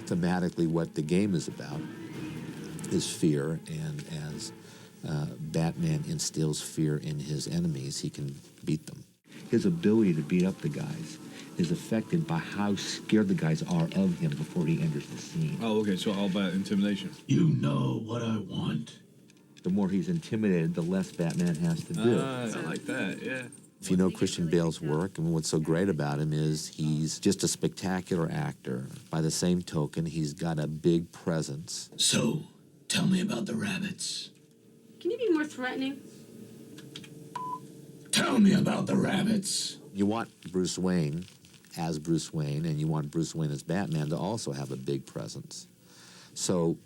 thematically what the game is about, is fear, and as Batman instills fear in his enemies, he can beat them. His ability to beat up the guys is affected by how scared the guys are of him before he enters the scene. Oh, okay, so all about intimidation. You know what I want. The more he's intimidated, the less Batman has to do. I like that, yeah. If you know Christian Bale's work, and what's so great about him is he's just a spectacular actor. By the same token, he's got a big presence. So, tell me about the rabbits. Can you be more threatening? Tell me about the rabbits. You want Bruce Wayne as Bruce Wayne, and you want Bruce Wayne as Batman to also have a big presence. So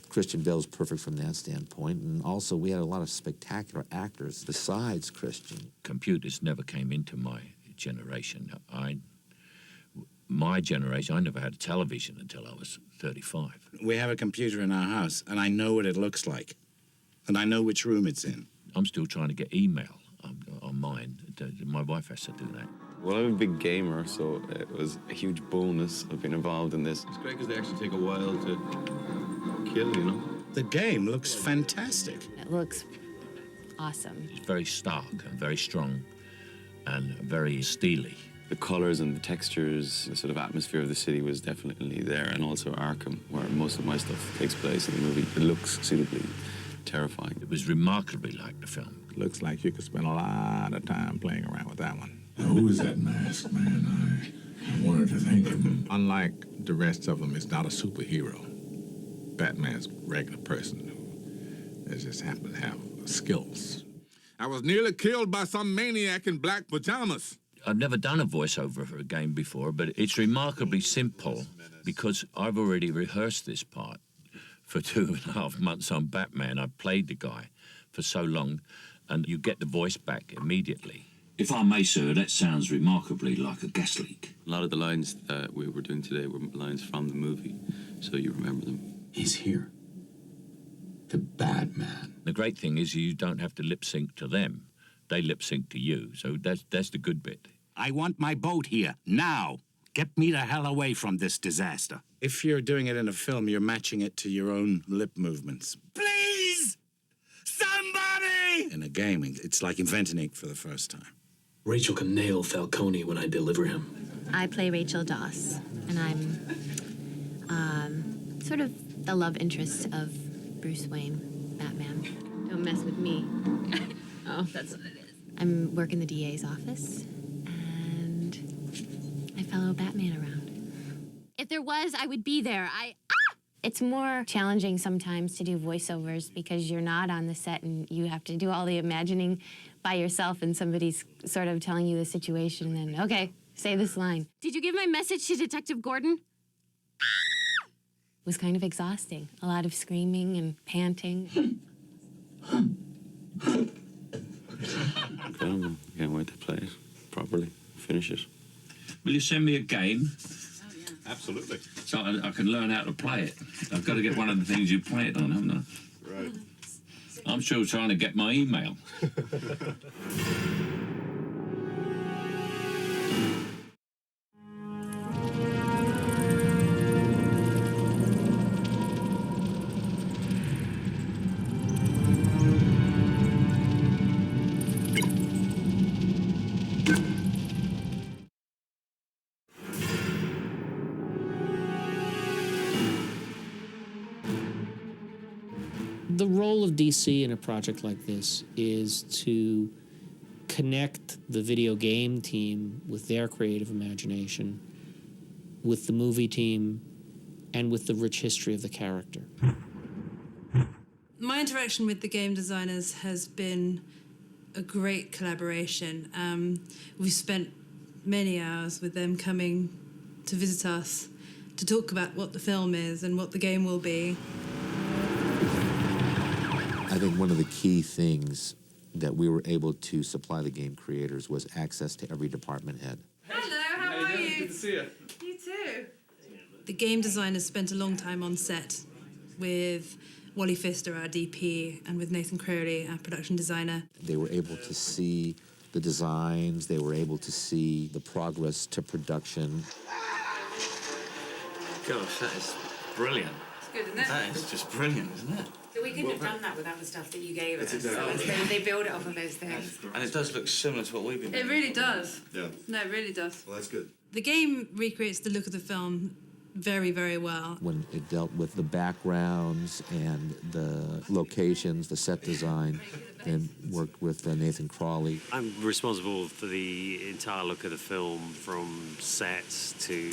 Christian Bale's perfect from that standpoint, and also we had a lot of spectacular actors besides Christian. Computers never came into my generation. My generation, I never had a television until I was 35. We have a computer in our house, and I know what it looks like. And I know which room it's in. I'm still trying to get email on mine. My wife has to do that. Well, I'm a big gamer, so it was a huge bonus of being involved in this. It's great because they actually take a while to kill, you know? The game looks fantastic. It looks awesome. It's very stark and very strong and very steely. The colors and the textures, the sort of atmosphere of the city was definitely there, and also Arkham, where most of my stuff takes place in the movie. It looks suitably terrifying. It was remarkably like the film. Looks like you could spend a lot of time playing around with that one. Now, who is that masked man? I wanted to thank him. Unlike the rest of them, it's not a superhero. Batman's a regular person who just happens to have skills. I was nearly killed by some maniac in black pajamas. I've never done a voiceover for a game before, but it's remarkably simple because I've already rehearsed this part for 2.5 months on Batman. I've played the guy for so long, and you get the voice back immediately. If I may, sir, that sounds remarkably like a gas leak. A lot of the lines that we were doing today were lines from the movie, so you remember them. He's here. The Batman. The great thing is you don't have to lip sync to them. They lip sync to you, so that's the good bit. I want my boat here, now. Get me the hell away from this disaster. If you're doing it in a film, you're matching it to your own lip movements. Please! Somebody! In a game, it's like inventing it for the first time. Rachel can nail Falcone when I deliver him. I play Rachel Doss, and I'm sort of the love interest of Bruce Wayne, Batman. Don't mess with me. Oh, that's what it is. I'm working the DA's office, and I follow Batman around. If there was, I would be there. It's more challenging sometimes to do voiceovers because you're not on the set and you have to do all the imagining by yourself, and somebody's sort of telling you the situation, and then, okay, say this line. Did you give my message to Detective Gordon? It was kind of exhausting. A lot of screaming and panting. Incredible. Can't wait to play it properly, finish it. Will you send me a game? Oh, yeah. Absolutely. So I can learn how to play it. I've got to get one of the things you play it on, haven't I? Right. I'm still trying to get my email. The role of DC in a project like this is to connect the video game team with their creative imagination, with the movie team, and with the rich history of the character. My interaction with the game designers has been a great collaboration. We've spent many hours with them coming to visit us to talk about what the film is and what the game will be. I think one of the key things that we were able to supply the game creators was access to every department head. Hello, how are you? Good to see you. You too. The game designers spent a long time on set with Wally Pfister, our DP, and with Nathan Crowley, our production designer. They were able to see the designs, they were able to see the progress to production. Gosh, that is brilliant. It's good, isn't it? That is just brilliant, isn't it? So we couldn't have done that without the stuff that you gave us. That's exactly So they build it off of those things. And it does look similar to what we've been It doing. really does. Yeah. No, it really does. Well, that's good. The game recreates the look of the film very, very well. When it dealt with the backgrounds and the locations, the set design, and worked with Nathan Crawley. I'm responsible for the entire look of the film, from sets to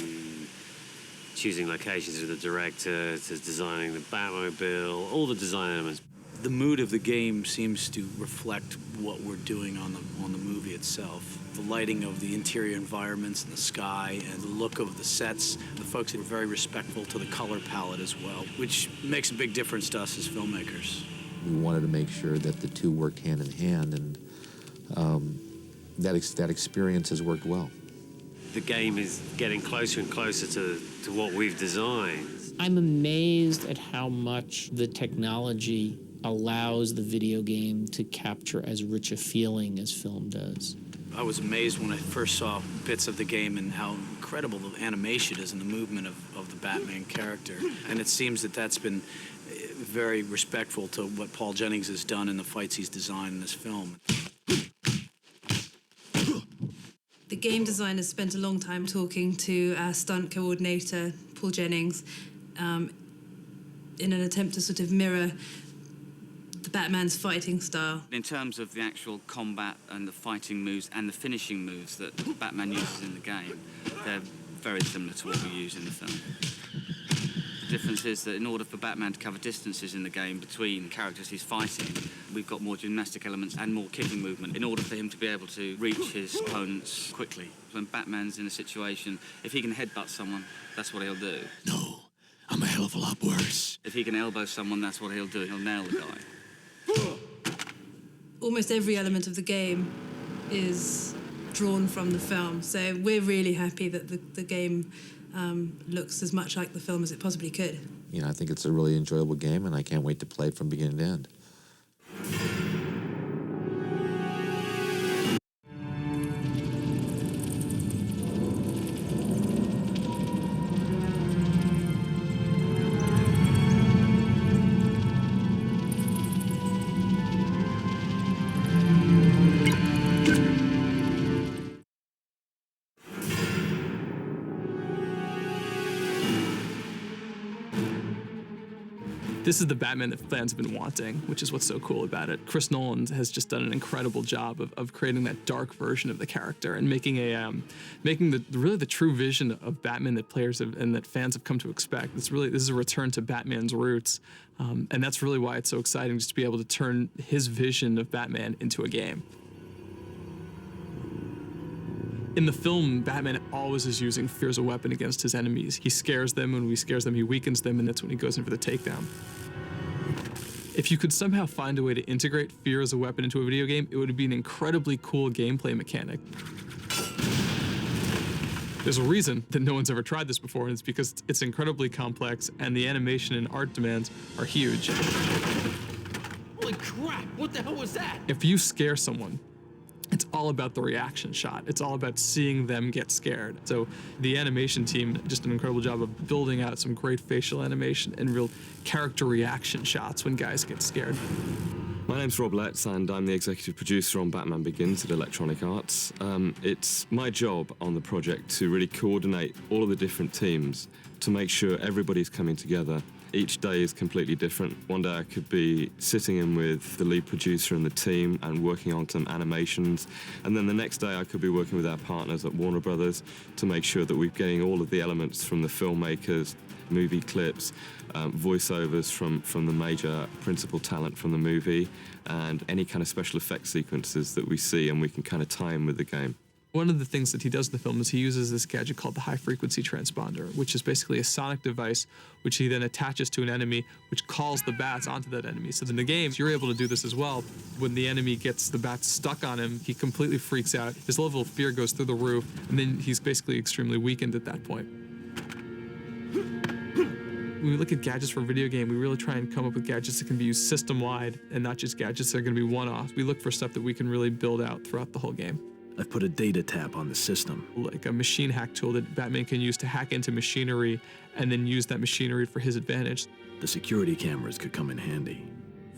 choosing locations with the director to designing the Batmobile, all the design elements. The mood of the game seems to reflect what we're doing on the movie itself. The lighting of the interior environments and the sky and the look of the sets. The folks are very respectful to the color palette as well, which makes a big difference to us as filmmakers. We wanted to make sure that the two worked hand in hand, and that experience has worked well. The game is getting closer and closer to what we've designed. I'm amazed at how much the technology allows the video game to capture as rich a feeling as film does. I was amazed when I first saw bits of the game and how incredible the animation is and the movement of the Batman character. And it seems that that's been very respectful to what Paul Jennings has done in the fights he's designed in this film. The game designers spent a long time talking to our stunt coordinator, Paul Jennings, in an attempt to sort of mirror the Batman's fighting style. In terms of the actual combat and the fighting moves and the finishing moves that Batman uses in the game, they're very similar to what we use in the film. The difference is that in order for Batman to cover distances in the game between characters he's fighting, we've got more gymnastic elements and more kicking movement in order for him to be able to reach his opponents quickly. When Batman's in a situation, if he can headbutt someone, that's what he'll do. No, I'm a hell of a lot worse. If he can elbow someone, that's what he'll do. He'll nail the guy. Almost every element of the game is drawn from the film, so we're really happy that the game looks as much like the film as it possibly could. You know, I think it's a really enjoyable game, and I can't wait to play it from beginning to end. This is the Batman that fans have been wanting, which is what's so cool about it. Chris Nolan has just done an incredible job of creating that dark version of the character and making the true vision of Batman that players have, and that fans have come to expect. This is a return to Batman's roots, and that's really why it's so exciting, just to be able to turn his vision of Batman into a game. In the film, Batman always is using fear as a weapon against his enemies. He scares them, and when he scares them, he weakens them, and that's when he goes in for the takedown. If you could somehow find a way to integrate fear as a weapon into a video game, it would be an incredibly cool gameplay mechanic. There's a reason that no one's ever tried this before, and it's because it's incredibly complex, and the animation and art demands are huge. Holy crap, what the hell was that? If you scare someone, it's all about the reaction shot. It's all about seeing them get scared. So the animation team did just an incredible job of building out some great facial animation and real character reaction shots when guys get scared. My name's Rob Letts, and I'm the executive producer on Batman Begins at Electronic Arts. It's my job on the project to really coordinate all of the different teams to make sure everybody's coming together. Each day is completely different. One day I could be sitting in with the lead producer and the team and working on some animations. And then the next day I could be working with our partners at Warner Brothers to make sure that we're getting all of the elements from the filmmakers, movie clips, voiceovers from the major principal talent from the movie, and any kind of special effects sequences that we see, and we can kind of tie in with the game. One of the things that he does in the film is he uses this gadget called the high-frequency transponder, which is basically a sonic device which he then attaches to an enemy, which calls the bats onto that enemy. So in the games, you're able to do this as well. When the enemy gets the bats stuck on him, he completely freaks out. His level of fear goes through the roof, and then he's basically extremely weakened at that point. When we look at gadgets for a video game, we really try and come up with gadgets that can be used system-wide and not just gadgets that are going to be one-off. We look for stuff that we can really build out throughout the whole game. I've put a data tap on the system. Like a machine hack tool that Batman can use to hack into machinery and then use that machinery for his advantage. The security cameras could come in handy.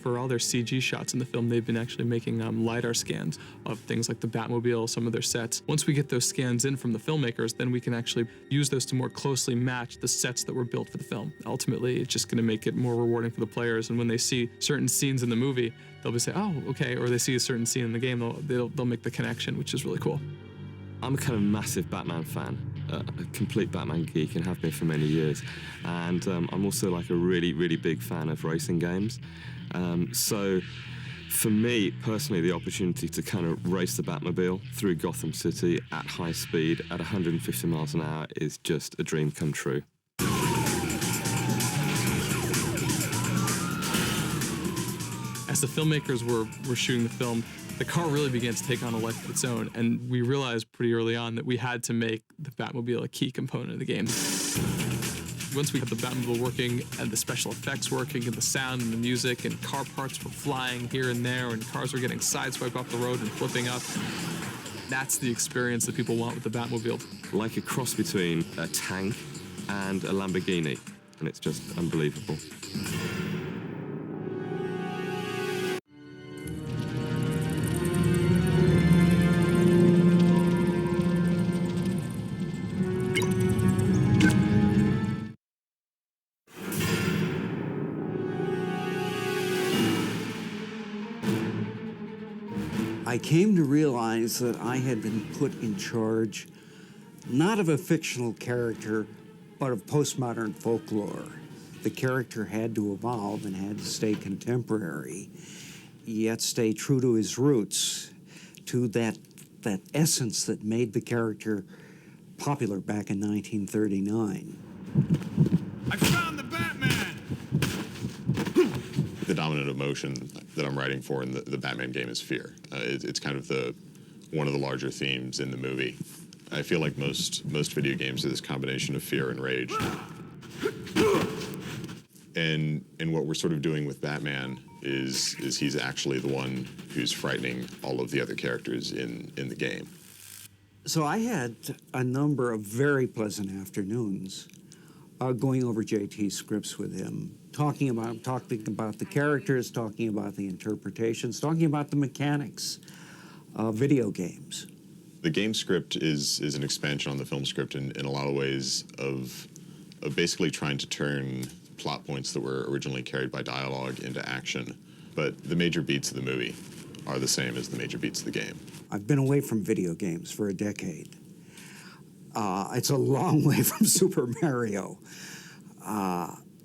For all their CG shots in the film, they've been actually making LiDAR scans of things like the Batmobile, some of their sets. Once we get those scans in from the filmmakers, then we can actually use those to more closely match the sets that were built for the film. Ultimately, it's just going to make it more rewarding for the players, and when they see certain scenes in the movie, they'll be say, oh, okay, or they see a certain scene in the game, they'll make the connection, which is really cool. I'm a kind of massive Batman fan, a complete Batman geek, and have been for many years. And I'm also like a really, really big fan of racing games. So for me, personally, the opportunity to kind of race the Batmobile through Gotham City at high speed at 150 miles an hour is just a dream come true. As the filmmakers were shooting the film, the car really began to take on a life of its own, and we realized pretty early on that we had to make the Batmobile a key component of the game. Once we had the Batmobile working, and the special effects working, and the sound and the music, and car parts were flying here and there, and cars were getting sideswiped off the road and flipping up, that's the experience that people want with the Batmobile. Like a cross between a tank and a Lamborghini, and it's just unbelievable. I came to realize that I had been put in charge not of a fictional character, but of postmodern folklore. The character had to evolve and had to stay contemporary, yet stay true to his roots, to that essence that made the character popular back in 1939. I found the Batman! The dominant emotion that I'm writing for in the Batman game is fear. It's kind of one of the larger themes in the movie. I feel like most video games are this combination of fear and rage. And what we're sort of doing with Batman is he's actually the one who's frightening all of the other characters in the game. So I had a number of very pleasant afternoons going over JT's scripts with him, talking about the characters, talking about the interpretations, talking about the mechanics of video games. The game script is an expansion on the film script in a lot of ways of basically trying to turn plot points that were originally carried by dialogue into action. But the major beats of the movie are the same as the major beats of the game. I've been away from video games for a decade. It's a long way from Super Mario.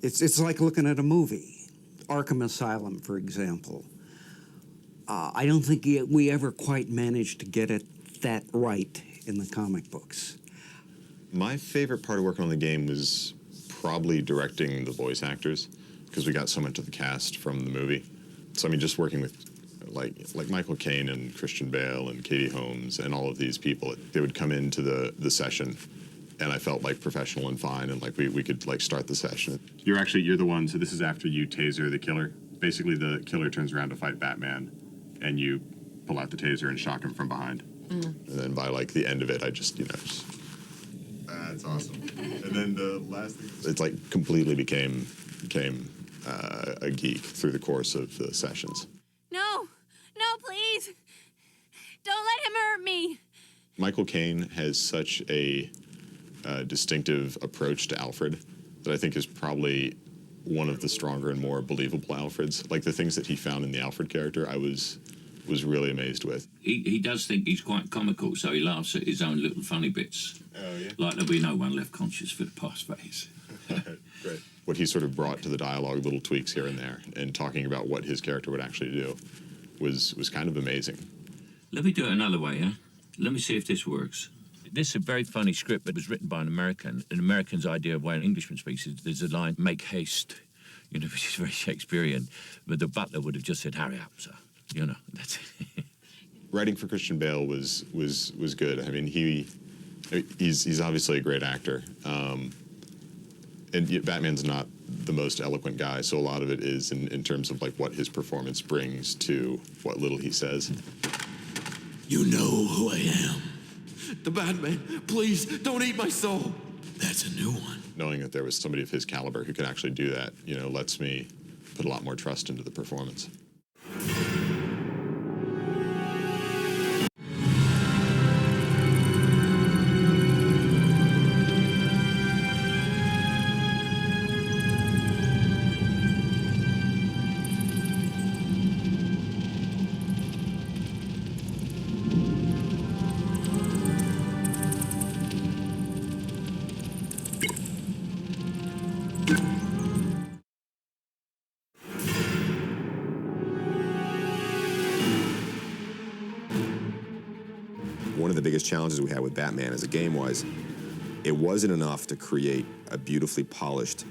It's like looking at a movie. Arkham Asylum, for example. I don't think we ever quite managed to get it that right in the comic books. My favorite part of working on the game was probably directing the voice actors, because we got so much of the cast from the movie. So I mean, just working with like Michael Caine and Christian Bale and Katie Holmes and all of these people, they would come into the session, and I felt like professional and fine, and like we could like start the session. You're the one. So this is after you taser the killer. Basically, the killer turns around to fight Batman, and you pull out the taser and shock him from behind. Mm. And then by like the end of it, I just that's awesome. And then the last thing, it's like completely became a geek through the course of the sessions. No, please. Don't let him hurt me. Michael Caine has such a distinctive approach to Alfred that I think is probably one of the stronger and more believable Alfreds. Like the things that he found in the Alfred character, I was really amazed with. He does think he's quite comical, so he laughs at his own little funny bits. Oh, yeah? Like there'll be no one left conscious for the past phase. Great. What he sort of brought to the dialogue, little tweaks here and there, and talking about what his character would actually do was kind of amazing. Let me do it another way, huh? Let me see if this works. This is a very funny script that was written by an American. An American's idea of why an Englishman speaks is there's a line, make haste, which is very Shakespearean. But the butler would have just said, hurry up, sir. That's it. Writing for Christian Bale was good. I mean, he's obviously a great actor. And yet Batman's not the most eloquent guy, so a lot of it is in terms of like what his performance brings to what little he says. You know who I am. The Batman. Please, don't eat my soul. That's a new one. Knowing that there was somebody of his caliber who could actually do that, you know, lets me put a lot more trust into the performance. One of the biggest challenges we had with Batman as a game was it wasn't enough to create a beautifully polished,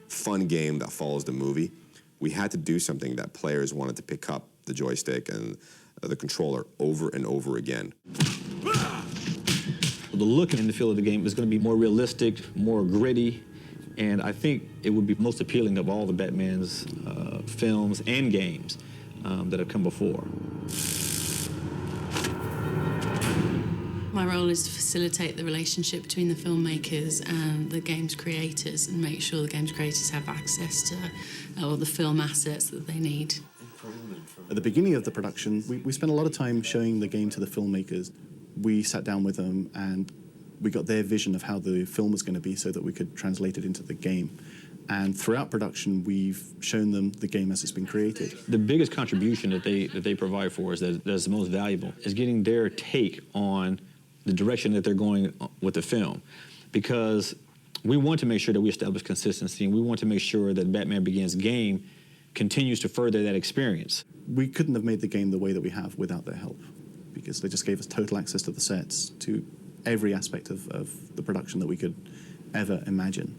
fun game that follows the movie. We had to do something that players wanted to pick up the joystick and the controller over and over again. The look and the feel of the game is going to be more realistic, more gritty, and I think it would be most appealing of all the Batman's films and games that have come before. My role is to facilitate the relationship between the filmmakers and the game's creators and make sure the game's creators have access to all the film assets that they need. At the beginning of the production, we spent a lot of time showing the game to the filmmakers. We sat down with them and we got their vision of how the film was going to be so that we could translate it into the game. And throughout production, we've shown them the game as it's been created. The biggest contribution that they provide for us that's the most valuable is getting their take on the direction that they're going with the film. Because we want to make sure that we establish consistency, and we want to make sure that Batman Begins game continues to further that experience. We couldn't have made the game the way that we have without their help, because they just gave us total access to the sets, to every aspect of the production that we could ever imagine.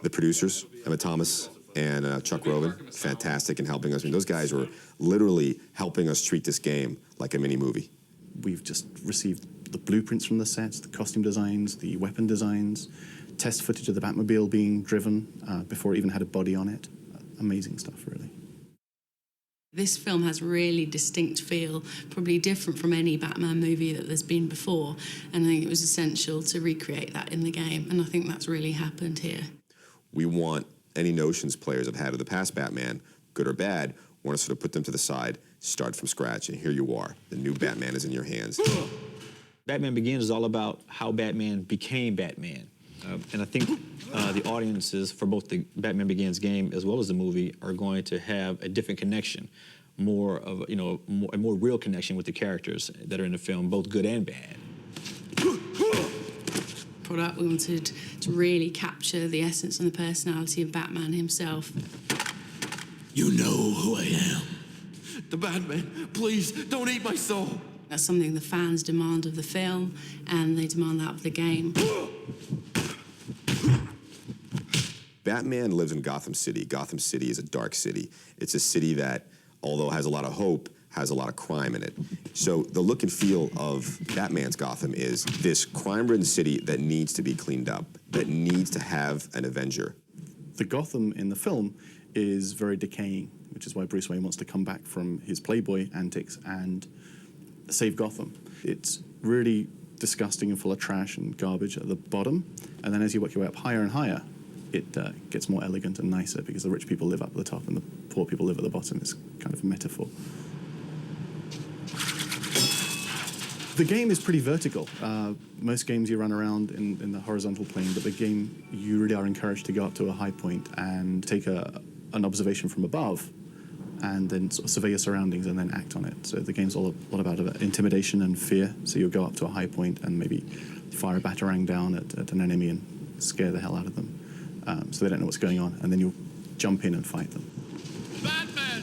The producers, Emma Thomas and Chuck Robin, fantastic in helping us. I mean, those guys were literally helping us treat this game like a mini movie. We've just received the blueprints from the sets, the costume designs, the weapon designs, test footage of the Batmobile being driven before it even had a body on it. Amazing stuff, really. This film has really distinct feel, probably different from any Batman movie that there's been before, and I think it was essential to recreate that in the game, and I think that's really happened here. We want any notions players have had of the past Batman, good or bad, want to sort of put them to the side, start from scratch, and here you are. The new Batman is in your hands. Batman Begins is all about how Batman became Batman. And I think the audiences for both the Batman Begins game as well as the movie are going to have a different connection, more of a more real connection with the characters that are in the film, both good and bad. Product, we wanted to really capture the essence and the personality of Batman himself. You know who I am. The Batman. Please, don't eat my soul. That's something the fans demand of the film, and they demand that of the game. Batman lives in Gotham City. Gotham City is a dark city. It's a city that, although has a lot of hope, has a lot of crime in it. So the look and feel of Batman's Gotham is this crime-ridden city that needs to be cleaned up, that needs to have an Avenger. The Gotham in the film is very decaying, which is why Bruce Wayne wants to come back from his Playboy antics and save Gotham. It's really disgusting and full of trash and garbage at the bottom, and then as you work your way up higher and higher, it gets more elegant and nicer because the rich people live up at the top and the poor people live at the bottom. It's kind of a metaphor. The game is pretty vertical. Most games you run around in the horizontal plane, but the game you really are encouraged to go up to a high point and take an observation from above and then sort of survey your surroundings and then act on it. So the game's all about intimidation and fear. So you'll go up to a high point and maybe fire a batarang down at an enemy and scare the hell out of them. So they don't know what's going on, and then you'll jump in and fight them. Batman!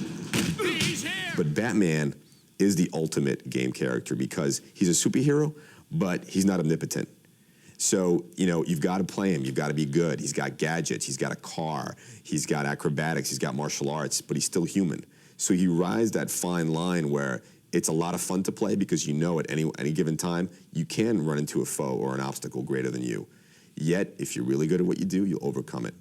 He's here! But Batman is the ultimate game character because he's a superhero, but he's not omnipotent. So, you've got to play him. You've got to be good. He's got gadgets. He's got a car. He's got acrobatics. He's got martial arts, but he's still human. So he rides that fine line where it's a lot of fun to play because at any given time, you can run into a foe or an obstacle greater than you. Yet, if you're really good at what you do, you'll overcome it.